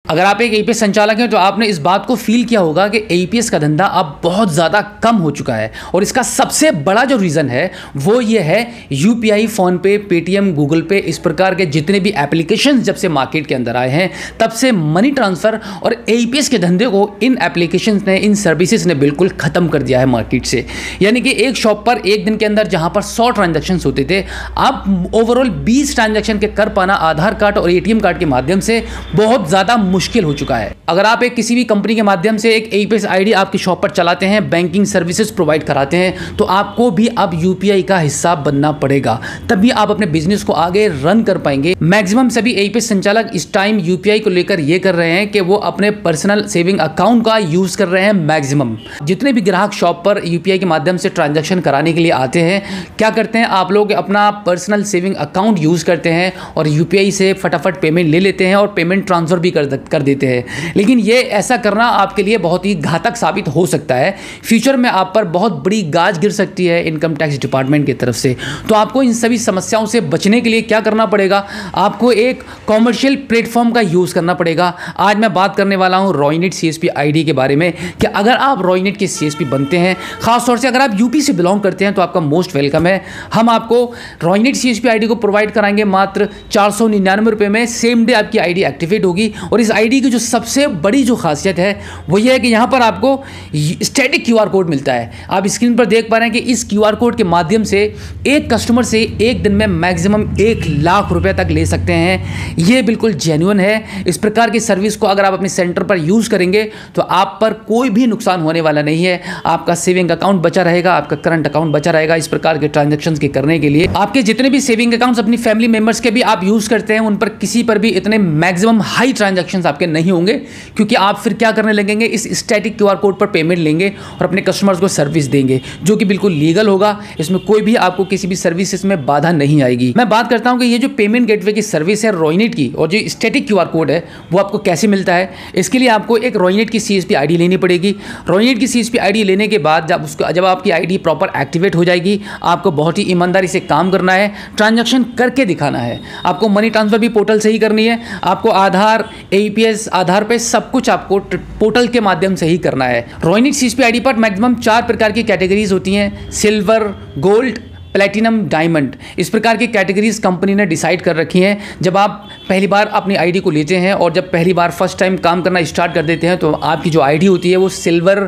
अगर आप एक एईपीएस संचालक हैं तो आपने इस बात को फील किया होगा कि एईपीएस का धंधा अब बहुत ज़्यादा कम हो चुका है, और इसका सबसे बड़ा जो रीज़न है वो ये है यूपीआई, फ़ोनपे, पेटीएम, गूगल पे, इस प्रकार के जितने भी एप्लीकेशंस जब से मार्केट के अंदर आए हैं तब से मनी ट्रांसफ़र और एईपीएस के धंधे को इन एप्लीकेशंस ने, इन सर्विसेज ने बिल्कुल ख़त्म कर दिया है मार्केट से। यानी कि एक शॉप पर एक दिन के अंदर जहाँ पर 100 ट्रांजेक्शन्स होते थे, अब ओवरऑल 20 ट्रांजेक्शन के कर पाना आधार कार्ड और एटीएम कार्ड के माध्यम से बहुत ज़्यादा मुश्किल हो चुका है। अगर आप एक किसी भी कंपनी के माध्यम से एक एईपीएस आईडी आपकी शॉप पर चलाते हैं, बैंकिंग सर्विसेज प्रोवाइड कराते हैं, तो आपको भी अब यूपीआई का हिस्सा बनना पड़ेगा, तभी आप अपने बिजनेस को आगे रन कर पाएंगे। मैक्सिमम सभी एईपीएस संचालक इस टाइम यूपीआई को लेकर ये कर रहे हैं कि वो अपने पर्सनल सेविंग अकाउंट का यूज कर रहे हैं। मैक्सिमम जितने भी ग्राहक शॉप पर यूपीआई के माध्यम से ट्रांजैक्शन कराने के लिए आते हैं, क्या करते हैं आप लोग, अपना पर्सनल सेविंग अकाउंट यूज करते हैं और यूपीआई से फटाफट पेमेंट ले लेते हैं और पेमेंट ट्रांसफर भी कर देते हैं। लेकिन ये ऐसा करना आपके लिए बहुत ही घातक साबित हो सकता है। फ्यूचर में आप पर बहुत बड़ी गाज गिर सकती है इनकम टैक्स डिपार्टमेंट की तरफ से। तो आपको इन सभी समस्याओं से बचने के लिए क्या करना पड़ेगा, आपको एक कॉमर्शियल प्लेटफॉर्म का यूज़ करना पड़ेगा। आज मैं बात करने वाला हूं रॉयनेट सीएसपी आईडी के बारे में कि अगर आप रॉयनेट के सीएसपी बनते हैं, खासतौर से अगर आप यूपी से बिलोंग करते हैं, तो आपका मोस्ट वेलकम है। हम आपको रॉयनेट सीएसपी आईडी को प्रोवाइड कराएंगे मात्र 499 रुपये में। सेम डे आपकी आईडी एक्टिवेट होगी। और इस आईडी की जो सबसे बड़ी जो खासियत है वो ये है कि यहाँ पर आपको स्टैटिक क्यूआर कोड मिलता है। आप स्क्रीन पर देख पा रहे हैं कि इस क्यूआर कोड के माध्यम से एक कस्टमर से एक दिन में मैक्सिमम 1 लाख रुपए तक ले सकते हैं। ये बिल्कुल जेन्युइन है। इस प्रकार की सर्विस को अगर आप अपने सेंटर पर यूज़ करेंगे तो आप पर कोई भी नुकसान होने वाला नहीं है। आपका सेविंग अकाउंट बचा रहेगा, आपका करंट अकाउंट बचा रहेगा। इस प्रकार के ट्रांजेक्शन के करने के लिए आपके जितने भी सेविंग अकाउंट्स अपनी फैमिली मेंबर्स के भी आप यूज़ करते हैं, उन पर किसी पर भी इतने मैक्सिमम हाई ट्रांजेक्शन आपके नहीं होंगे, क्योंकि आप फिर क्या करने लगेंगे, इस स्टैटिक क्यूआर कोड पर पेमेंट लेंगे और अपने कस्टमर्स को सर्विस देंगे, जो कि बिल्कुल लीगल होगा। इसमें कोई भी आपको किसी भी सर्विसेज में बाधा नहीं आएगी। मैं बात करता हूं कि ये जो पेमेंट गेटवे की सर्विस है रॉयनेट की, और जो स्टैटिक क्यूआर कोड है वो आपको कैसे मिलता है। इसके लिए आपको एक रॉयनेट की सीएसपी आईडी लेनी पड़ेगी। रॉयनेट की सीएसपी आईडी लेने के बाद जब आपकी आईडी प्रॉपर एक्टिवेट हो जाएगी, आपको बहुत ही ईमानदारी से काम करना है, ट्रांजैक्शन करके दिखाना है। आपको मनी ट्रांसफर भी पोर्टल से ही करनी है। आपको आधार, एईपीएस आधार पे सब कुछ आपको पोर्टल के माध्यम से ही करना है। रॉयनेट सीएसपी आईडी पर मैक्सिमम 4 प्रकार की कैटेगरीज होती हैं: सिल्वर, गोल्ड, प्लैटिनम, डायमंड। इस प्रकार की कैटेगरीज कंपनी ने डिसाइड कर रखी हैं। जब आप पहली बार अपनी आईडी को लेते हैं और जब पहली बार फर्स्ट टाइम काम करना स्टार्ट कर देते हैं, तो आपकी जो आईडी होती है वो सिल्वर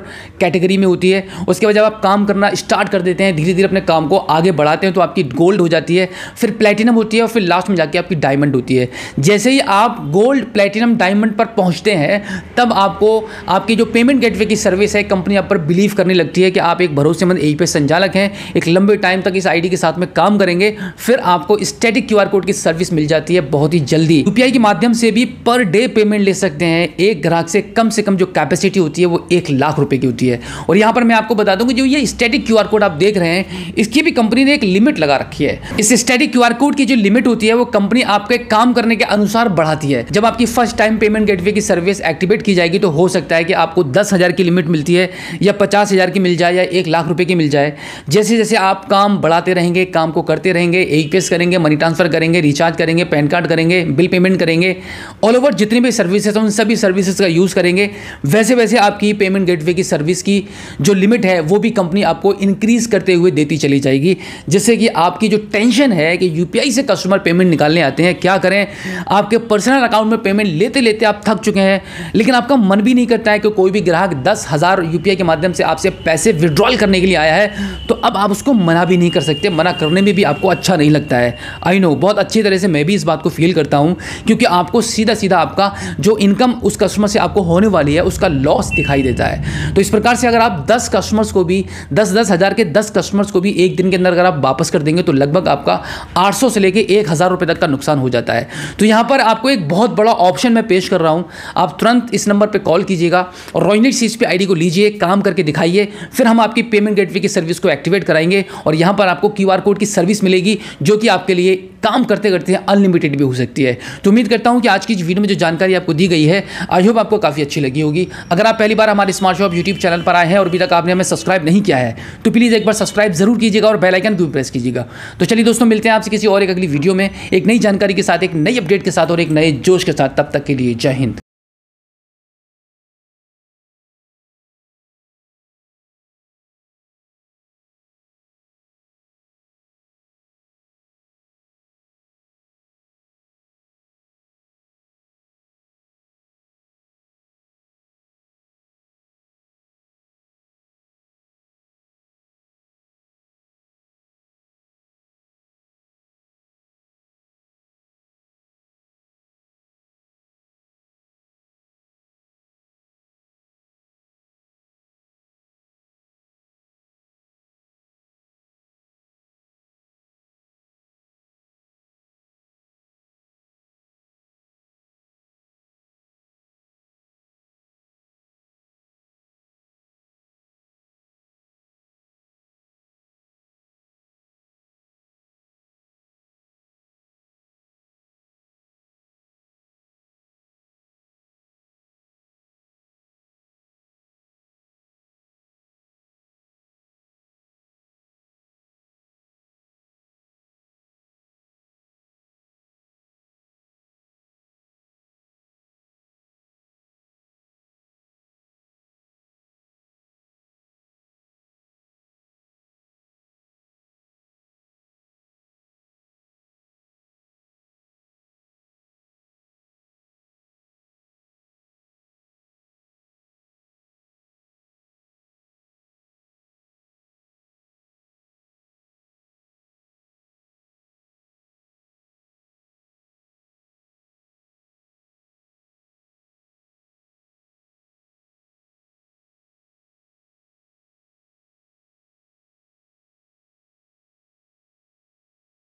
कैटेगरी में होती है। उसके बाद जब आप काम करना स्टार्ट कर देते हैं, धीरे धीरे अपने काम को आगे बढ़ाते हैं, तो आपकी गोल्ड हो जाती है, फिर प्लैटिनम होती है और फिर लास्ट में जाके आपकी डायमंड होती है। जैसे ही आप गोल्ड, प्लैटिनम, डायमंड पर पहुँचते हैं, तब आपको आपकी जो पेमेंट गेटवे की सर्विस है, कंपनी आप पर बिलीव करने लगती है कि आप एक भरोसेमंद एईपीएस संचालक हैं, एक लंबे टाइम तक इस आईडी के साथ में काम करेंगे। फिर आपको स्टैटिक क्यूआर कोड की सर्विस मिल जाती है बहुत ही जल्दी। यूपीआई के माध्यम से भी पर डे पेमेंट ले सकते हैं। एक ग्राहक से कम जो कैपेसिटी होती है वो 1 लाख रुपए की होती है। और यहां पर मैं आपको बता दूं कि जो ये स्टैटिक क्यूआर कोड आप देख रहे हैं, इसकी भी कंपनी ने एक लिमिट लगा रखी है। इस स्टैटिक क्यूआर कोड की जो लिमिट होती है वो कंपनी आपके काम करने के अनुसार बढ़ाती है। जब आपकी फर्स्ट टाइम पेमेंट गेटवे की सर्विस एक्टिवेट की जाएगी, तो हो सकता है कि आपको 10,000 की लिमिट मिलती है, या 50,000 की मिल जाए, या 1 लाख रुपए की मिल जाए। जैसे जैसे आप काम बढ़ाते रहेंगे, काम को करते रहेंगे, एईपीएस करेंगे, मनी ट्रांसफर करेंगे, रिचार्ज करेंगे, पैन कार्ड करेंगे, बिल पेमेंट करेंगे, ऑल ओवर जितनी भी सर्विसेज हैं उन सभी सर्विसेज का यूज़ करेंगे, वैसे वैसे आपकी पेमेंट गेटवे की सर्विस की जो लिमिट है वो भी कंपनी आपको इंक्रीज करते हुए देती चली जाएगी। जिससे कि आपकी जो टेंशन है कि यूपीआई से कस्टमर पेमेंट निकालने आते हैं, क्या करें, आपके पर्सनल अकाउंट में पेमेंट लेते लेते आप थक चुके हैं, लेकिन आपका मन भी नहीं करता है कि कोई भी ग्राहक 10,000 यूपीआई के माध्यम से आपसे पैसे विड्रॉल करने के लिए आया है, तो अब आप उसको मना भी नहीं कर सकते। मना करने में भी आपको अच्छा नहीं लगता है। आई नो, बहुत अच्छी तरह से मैं भी इस बात को फील करता हूं, क्योंकि आपको सीधा सीधा आपका जो इनकम उस कस्टमर से आपको होने वाली है उसका लॉस दिखाई देता है। तो इस प्रकार से अगर आप 10 कस्टमर्स को भी 10-10 हज़ार के 10 कस्टमर्स को भी एक दिन के अंदर अगर आप वापस कर देंगे, तो लगभग आपका 800 से लेके 1,000 रुपये तक का नुकसान हो जाता है। तो यहाँ पर आपको एक बहुत बड़ा ऑप्शन मैं पेश कर रहा हूँ। आप तुरंत इस नंबर पर कॉल कीजिएगा और रॉयनेट सीएसपी आईडी को लीजिए, काम करके दिखाइए, फिर हम आपकी पेमेंट गेटवे की सर्विस को एक्टिवेट कराएंगे और यहाँ पर आपको क्यूआर कोड की सर्विस मिलेगी, जो कि आपके लिए काम करते करते अनलिमिटेड भी हो सकती है। तो उम्मीद करता हूं कि आज की इस वीडियो में जो जानकारी आपको दी गई है, आई होप आपको काफ़ी अच्छी लगी होगी। अगर आप पहली बार हमारे स्मार्ट शॉप यूट्यूब चैनल पर आए हैं और अभी तक आपने हमें सब्सक्राइब नहीं किया है, तो प्लीज़ एक बार सब्सक्राइब जरूर कीजिएगा और बेल आइकन को भी प्रेस कीजिएगा। तो चलिए दोस्तों, मिलते हैं आपसे किसी और एक अगली वीडियो में, एक नई जानकारी के साथ, एक नई अपडेट के साथ और एक नए जोश के साथ। तब तक के लिए जय हिंद।